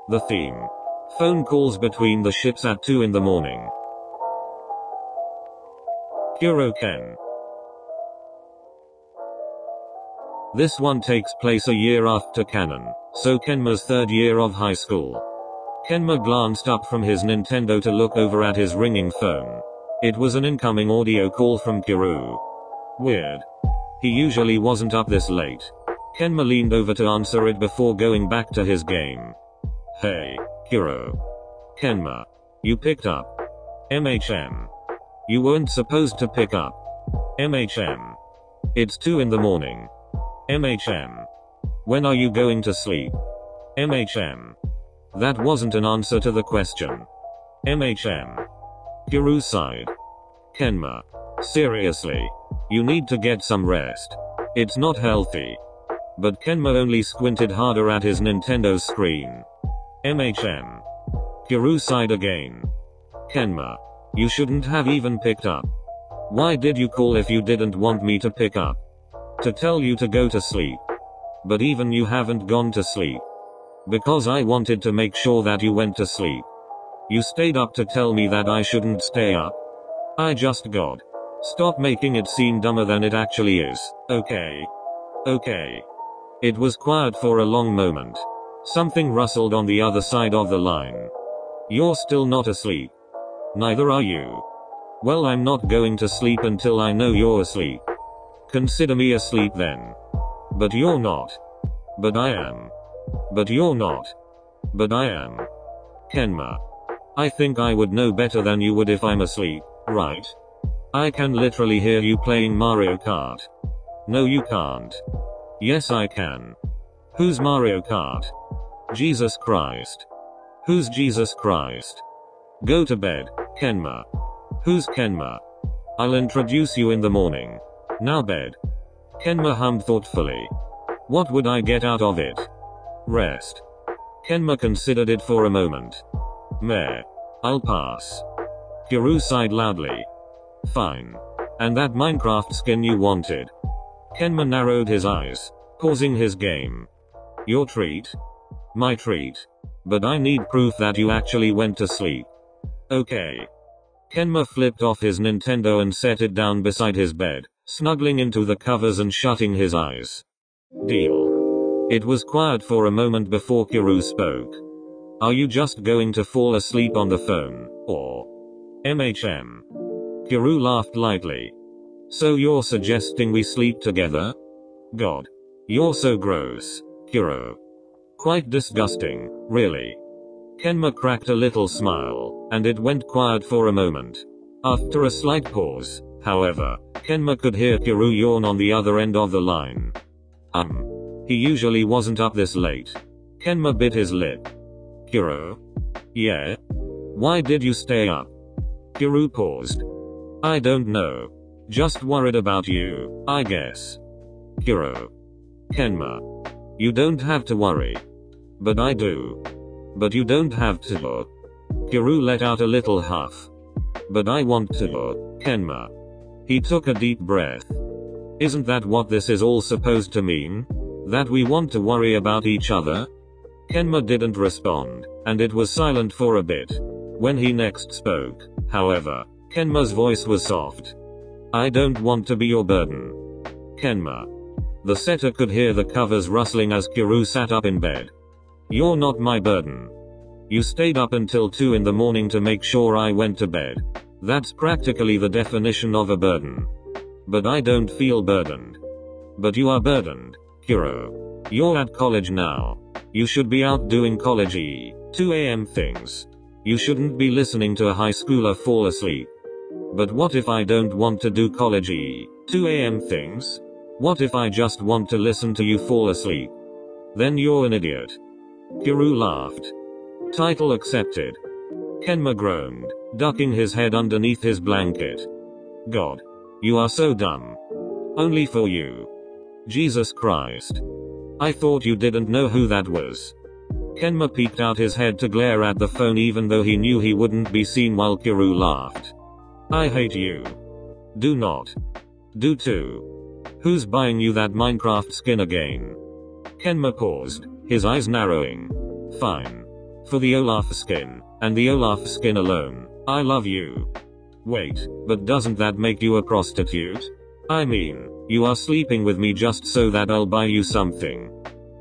The theme. Phone calls between the ships at 2 in the morning. Kuro Ken. This one takes place a year after canon, so Kenma's third year of high school. Kenma glanced up from his Nintendo to look over at his ringing phone. It was an incoming audio call from Kuro. Weird. He usually wasn't up this late. Kenma leaned over to answer it before going back to his game. Hey, Kuro. Kenma. You picked up. MHM. You weren't supposed to pick up. MHM. It's 2 in the morning. MHM. When are you going to sleep? MHM. That wasn't an answer to the question. MHM. Kuro sighed. Kenma. Seriously. You need to get some rest. It's not healthy. But Kenma only squinted harder at his Nintendo screen. MHM. Kuro sighed again. Kenma. You shouldn't have even picked up. Why did you call if you didn't want me to pick up? To tell you to go to sleep. But even you haven't gone to sleep. Because I wanted to make sure that you went to sleep. You stayed up to tell me that I shouldn't stay up. I just got. Stop making it seem dumber than it actually is, okay? Okay. It was quiet for a long moment. Something rustled on the other side of the line. You're still not asleep. Neither are you. Well, I'm not going to sleep until I know you're asleep. Consider me asleep then. But you're not. But I am. But you're not. But I am. Kenma. I think I would know better than you would if I'm asleep, right? I can literally hear you playing Mario Kart. No, you can't. Yes, I can. Who's Mario Kart? Jesus Christ. Who's Jesus Christ? Go to bed, Kenma. Who's Kenma? I'll introduce you in the morning. Now bed. Kenma hummed thoughtfully. What would I get out of it? Rest. Kenma considered it for a moment. Meh. I'll pass. Kuro sighed loudly. Fine. And that Minecraft skin you wanted? Kenma narrowed his eyes, pausing his game. Your treat? My treat. But I need proof that you actually went to sleep. Okay. Kenma flipped off his Nintendo and set it down beside his bed, snuggling into the covers and shutting his eyes. Deal. It was quiet for a moment before Kuro spoke. Are you just going to fall asleep on the phone, or? MHM. Kuro laughed lightly. So you're suggesting we sleep together? God. You're so gross, Kuro. Quite disgusting, really. Kenma cracked a little smile, and it went quiet for a moment. After a slight pause, however, Kenma could hear Kuro yawn on the other end of the line. He usually wasn't up this late. Kenma bit his lip. Kuro? Yeah? Why did you stay up? Kuro paused. I don't know. Just worried about you, I guess. Kuro. Kenma. You don't have to worry. But I do. But you don't have to. Kuro let out a little huff. But I want to, Kenma. He took a deep breath. Isn't that what this is all supposed to mean? That we want to worry about each other? Kenma didn't respond, and it was silent for a bit. When he next spoke, however, Kenma's voice was soft. I don't want to be your burden. Kenma. The setter could hear the covers rustling as Kuro sat up in bed. You're not my burden. You stayed up until 2 in the morning to make sure I went to bed. That's practically the definition of a burden. But I don't feel burdened. But you are burdened, Kuro. You're at college now. You should be out doing college-y, 2 a.m. things. You shouldn't be listening to a high schooler fall asleep. But what if I don't want to do college-y, 2 a.m. things? What if I just want to listen to you fall asleep? Then you're an idiot. Kuro laughed. Title accepted. Kenma groaned, ducking his head underneath his blanket. God. You are so dumb. Only for you. Jesus Christ. I thought you didn't know who that was. Kenma peeked out his head to glare at the phone even though he knew he wouldn't be seen while Kuro laughed. I hate you. Do not. Do too. Who's buying you that Minecraft skin again? Kenma paused, his eyes narrowing. Fine. For the Olaf skin, and the Olaf skin alone, I love you. Wait, but doesn't that make you a prostitute? I mean, you are sleeping with me just so that I'll buy you something.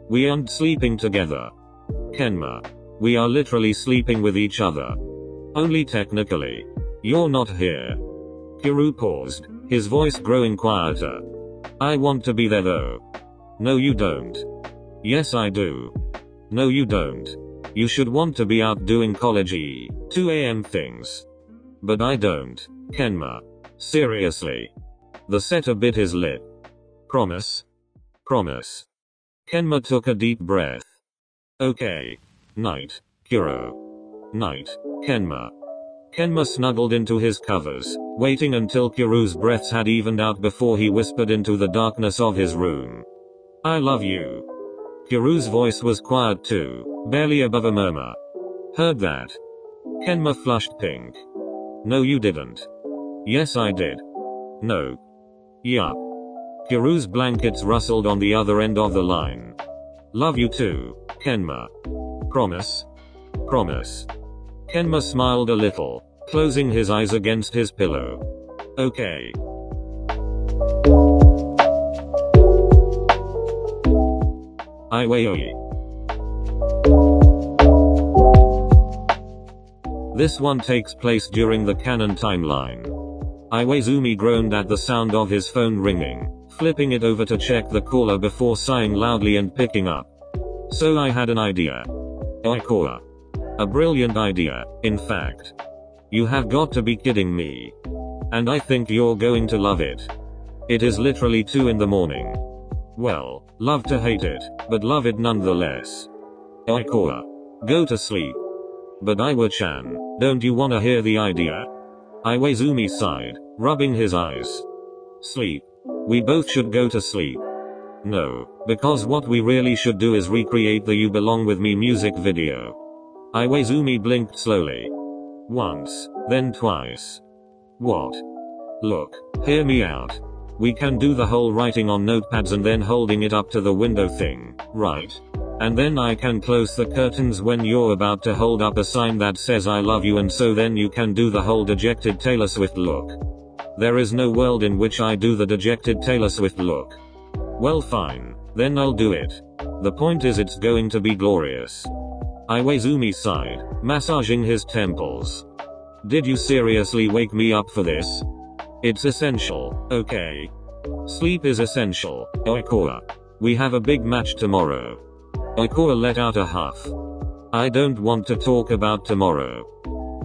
We aren't sleeping together. Kenma. We are literally sleeping with each other. Only technically. You're not here. Kiru paused, his voice growing quieter. I want to be there though. No you don't. Yes I do. No you don't. You should want to be out doing college-y, 2 AM things. But I don't, Kenma. Seriously. The setter bit his lip. Promise? Promise. Kenma took a deep breath. Okay. Night, Kuro. Night, Kenma. Kenma snuggled into his covers, waiting until Kiru's breaths had evened out before he whispered into the darkness of his room. I love you. Kiru's voice was quiet too, barely above a murmur. Heard that? Kenma flushed pink. No you didn't. Yes I did. No. Yup. Kiru's blankets rustled on the other end of the line. Love you too, Kenma. Promise? Promise. Kenma smiled a little, closing his eyes against his pillow. Okay. Iwayoi. This one takes place during the canon timeline. Iwaizumi groaned at the sound of his phone ringing, flipping it over to check the caller before sighing loudly and picking up. So I had an idea. Oikoa. A brilliant idea, in fact. You have got to be kidding me. And I think you're going to love it. It is literally 2 in the morning. Well, love to hate it, but love it nonetheless. Oikoa. Go to sleep. But Iwa-chan, don't you wanna hear the idea? Iwaizumi sighed, rubbing his eyes. Sleep. We both should go to sleep. No, because what we really should do is recreate the You Belong With Me music video. Iwaizumi blinked slowly. Once, then twice. What? Look, hear me out. We can do the whole writing on notepads and then holding it up to the window thing, right? And then I can close the curtains when you're about to hold up a sign that says I love you, and so then you can do the whole dejected Taylor Swift look. There is no world in which I do the dejected Taylor Swift look. Well fine, then I'll do it. The point is it's going to be glorious. Iwaizumi sighed, massaging his temples. Did you seriously wake me up for this? It's essential, okay? Sleep is essential, Oikoa. We have a big match tomorrow. Oikoa let out a huff. I don't want to talk about tomorrow.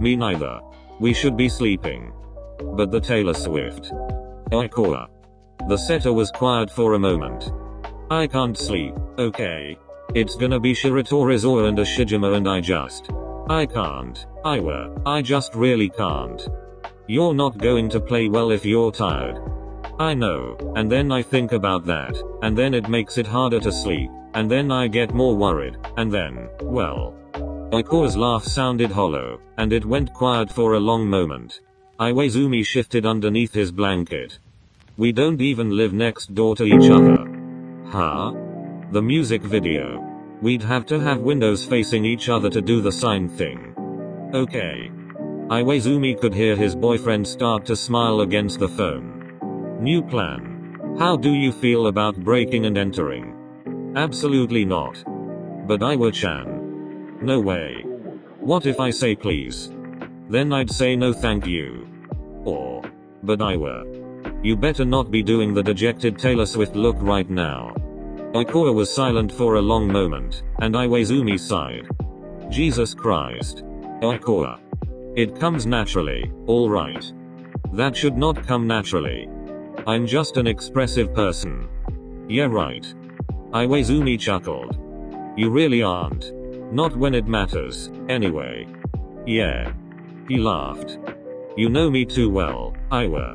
Me neither. We should be sleeping. But the Taylor Swift. Oikoa. The setter was quiet for a moment. I can't sleep, okay? It's gonna be Shirato Rizawa and Ashijima and I can't. I just really can't. You're not going to play well if you're tired. I know, and then I think about that, and then it makes it harder to sleep, and then I get more worried, and then, well. Oikoa's laugh sounded hollow, and it went quiet for a long moment. Iwaizumi shifted underneath his blanket. We don't even live next door to each other. Huh? The music video. We'd have to have windows facing each other to do the sign thing. Okay. Iwaizumi could hear his boyfriend start to smile against the phone. New plan. How do you feel about breaking and entering? Absolutely not. But Iwa-chan. No way. What if I say please? Then I'd say no thank you. Or. But Iwa. You better not be doing the dejected Taylor Swift look right now. Oikoa was silent for a long moment, and Iwaizumi sighed. Jesus Christ. Oikoa. It comes naturally, alright. That should not come naturally. I'm just an expressive person. Yeah right. Iwaizumi chuckled. You really aren't. Not when it matters, anyway. Yeah. He laughed. You know me too well, Iwa.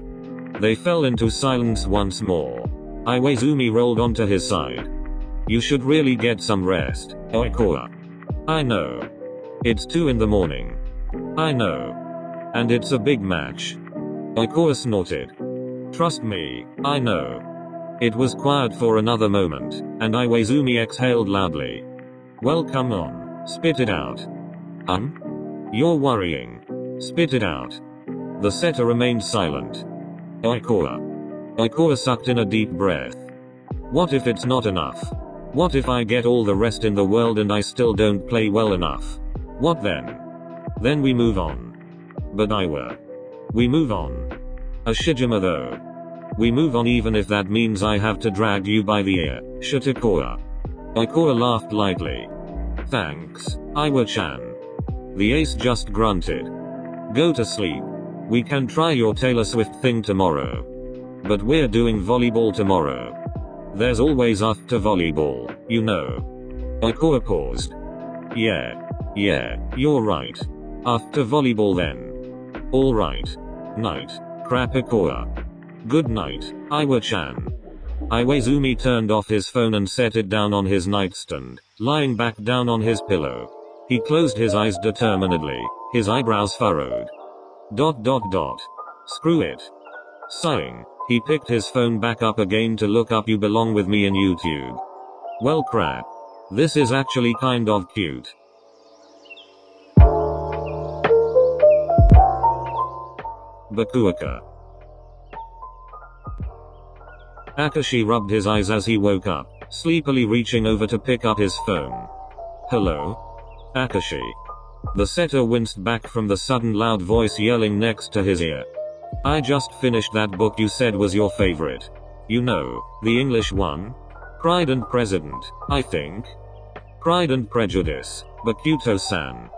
They fell into silence once more. Iwaizumi rolled onto his side. You should really get some rest, Oikoa. I know. It's 2 in the morning. I know. And it's a big match. Oikoa snorted. Trust me, I know. It was quiet for another moment, and Iwaizumi exhaled loudly. Well come on, spit it out. You're worrying. Spit it out. The setter remained silent. Ikora sucked in a deep breath. What if it's not enough? What if I get all the rest in the world and I still don't play well enough? What then? Then we move on. But we move on. Ashijima though. We move on even if that means I have to drag you by the ear, Shitakora. Ikora laughed lightly. Thanks, Iwa-chan. The ace just grunted. Go to sleep. We can try your Taylor Swift thing tomorrow. But we're doing volleyball tomorrow. There's always after volleyball, you know. Ikora paused. Yeah, you're right. After volleyball then. Alright. Night. Crap Ikora. Good night, Iwa-chan. Iwaizumi turned off his phone and set it down on his nightstand, lying back down on his pillow. He closed his eyes determinedly, his eyebrows furrowed. ... Screw it. Sighing, he picked his phone back up again to look up You Belong With Me in YouTube. Well crap. This is actually kind of cute. Bakuaka. Akashi rubbed his eyes as he woke up, sleepily reaching over to pick up his phone. Hello? Akashi. The setter winced back from the sudden loud voice yelling next to his ear. I just finished that book you said was your favorite. You know, the English one? Pride and Prejudice, I think. Pride and Prejudice, Bakuto-san.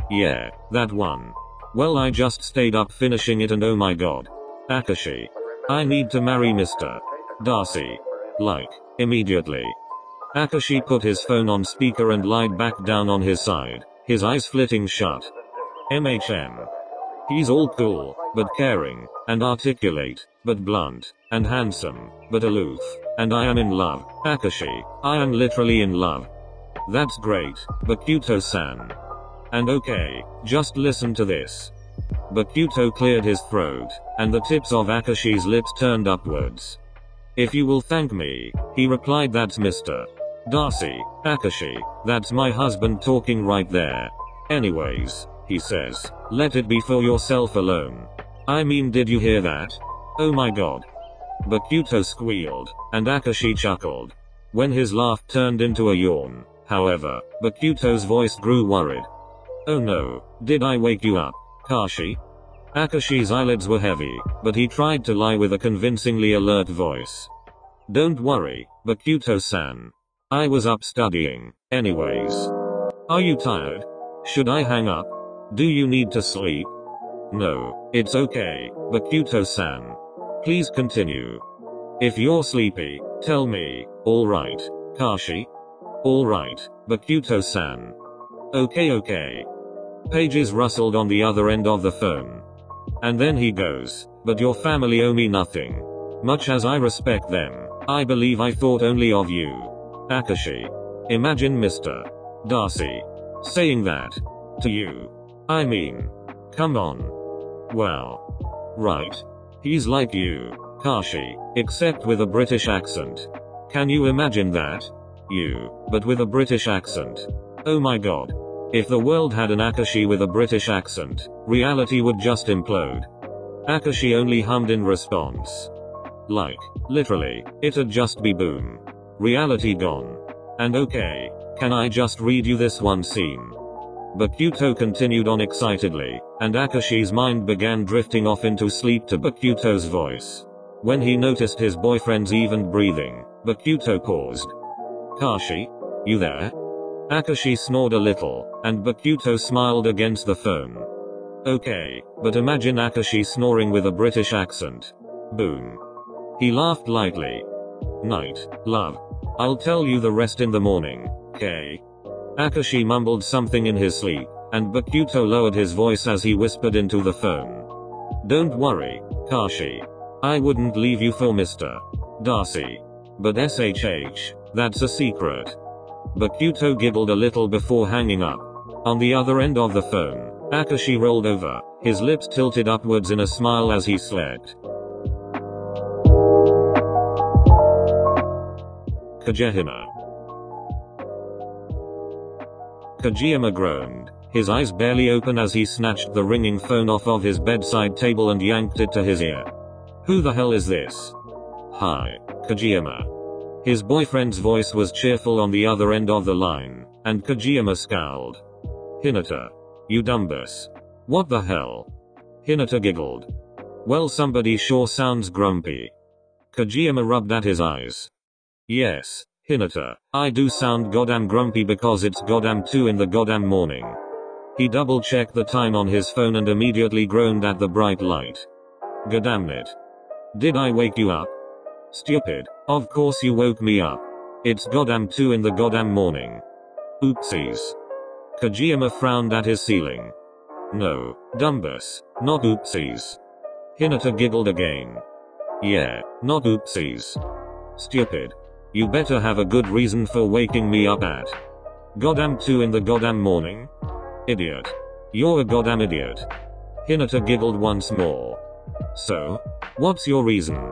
Yeah, that one. Well, I just stayed up finishing it and oh my god. Akashi. I need to marry Mr. Darcy. Like, immediately. Akashi put his phone on speaker and lied back down on his side, his eyes flitting shut. MHM. He's all cool, but caring, and articulate, but blunt, and handsome, but aloof, and I am in love, Akashi, I am literally in love. That's great, Bakuto-san. And okay, just listen to this. Bakuto cleared his throat, and the tips of Akashi's lips turned upwards. If you will thank me, he replied, that's Mr. Darcy, Akashi, that's my husband talking right there. Anyways, he says, let it be for yourself alone. I mean, did you hear that? Oh my god. Bakuto squealed, and Akashi chuckled. When his laugh turned into a yawn, however, Bakuto's voice grew worried. Oh no, did I wake you up, Kashi? Akashi's eyelids were heavy, but he tried to lie with a convincingly alert voice. Don't worry, Bakuto-san. I was up studying, anyways. Are you tired? Should I hang up? Do you need to sleep? No, it's okay, Bakuto-san. Please continue. If you're sleepy, tell me. Alright, Kashi? Alright, Bakuto-san. Okay. Pages rustled on the other end of the phone. And then he goes, but your family owe me nothing. Much as I respect them, I believe I thought only of you. Akashi. Imagine Mr. Darcy saying that to you. I mean, come on. Well, right. He's like you, Kashi, except with a British accent. Can you imagine that? You, but with a British accent. Oh my god. If the world had an Akashi with a British accent, reality would just implode. Akashi only hummed in response. Like, literally, it'd just be boom. Reality gone. And okay, can I just read you this one scene? Bakuto continued on excitedly, and Akashi's mind began drifting off into sleep to Bakuto's voice. When he noticed his boyfriend's even breathing, Bakuto paused. Kashi? You there? Akashi snored a little, and Bakuto smiled against the phone. Okay, but imagine Akashi snoring with a British accent. Boom. He laughed lightly. Night, love. I'll tell you the rest in the morning, okay? Akashi mumbled something in his sleep, and Bakuto lowered his voice as he whispered into the phone. Don't worry, Kashi. I wouldn't leave you for Mr. Darcy. But SHH, that's a secret. Bakuto giggled a little before hanging up. On the other end of the phone, Akashi rolled over, his lips tilted upwards in a smile as he slept. Kagehina. Kageyama groaned, His eyes barely open as he snatched the ringing phone off of his bedside table and yanked it to his ear. Who the hell is this? Hi, Kojima. His boyfriend's voice was cheerful on the other end of the line, and Kojima scowled. Hinata. You dumbass. What the hell? Hinata giggled. Well, somebody sure sounds grumpy. Kojima rubbed at his eyes. Yes, Hinata, I do sound goddamn grumpy because it's goddamn 2 in the goddamn morning. He double-checked the time on his phone and immediately groaned at the bright light. Goddamn it. Did I wake you up? Stupid, of course you woke me up. It's goddamn 2 in the goddamn morning. Oopsies. Kojima frowned at his ceiling. No, dumbass, not oopsies. Hinata giggled again. Yeah, not oopsies. Stupid. You better have a good reason for waking me up at goddamn 2 in the goddamn morning. Idiot. You're a goddamn idiot. Hinata giggled once more. So, what's your reason?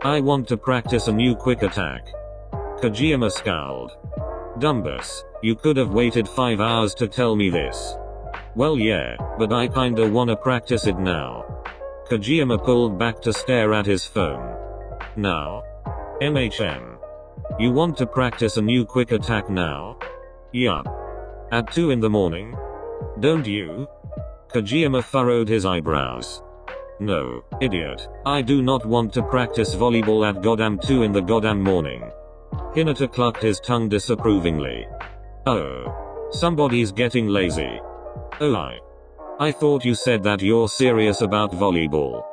I want to practice a new quick attack. Kojima scowled. Dumbass, you could have waited 5 hours to tell me this. Well yeah, but I kinda wanna practice it now. Kojima pulled back to stare at his phone. Now? MHM. You want to practice a new quick attack now? Yup. At 2 in the morning? Don't you? Kojima furrowed his eyebrows. No, idiot, I do not want to practice volleyball at goddamn 2 in the goddamn morning. Hinata clucked his tongue disapprovingly. Oh. Somebody's getting lazy. Oh, I thought you said that you're serious about volleyball.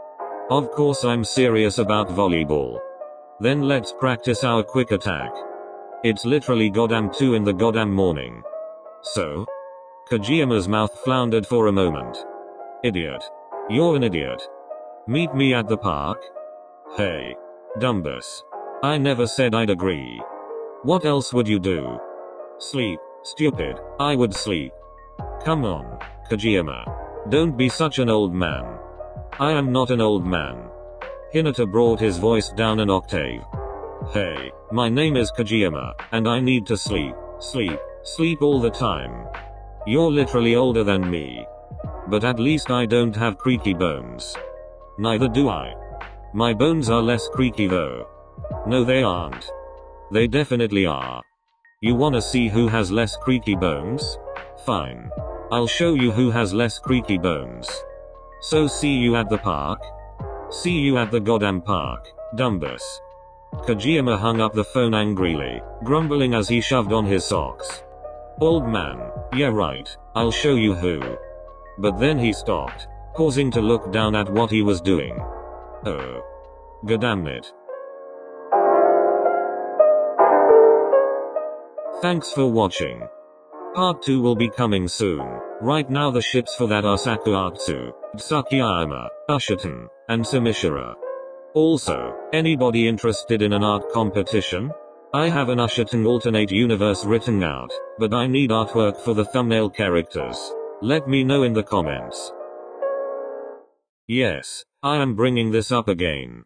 Of course I'm serious about volleyball. Then let's practice our quick attack. It's literally goddamn 2 in the goddamn morning. So? Kojima's mouth floundered for a moment. Idiot. You're an idiot. Meet me at the park? Hey. Dumbass. I never said I'd agree. What else would you do? Sleep, stupid. I would sleep. Come on, Kojima. Don't be such an old man. I am not an old man. Hinata brought his voice down an octave. Hey, my name is Kojima, and I need to sleep, sleep all the time. You're literally older than me. But at least I don't have creaky bones. Neither do I. My bones are less creaky though. No, they aren't. They definitely are. You wanna see who has less creaky bones? Fine. I'll show you who has less creaky bones. So see you at the park? See you at the goddamn park, dumbass. Kojima hung up the phone angrily, grumbling as he shoved on his socks. Old man, yeah right, I'll show you who. But then he stopped, pausing to look down at what he was doing. Oh. Goddamn it. Thanks for watching. Part 2 will be coming soon. Right now the ships for that are Sakuatsu, Tsukiyama, Ushiton, and Sumishira. Also, anybody interested in an art competition? I have an Ushiton alternate universe written out, but I need artwork for the thumbnail characters. Let me know in the comments. Yes, I am bringing this up again.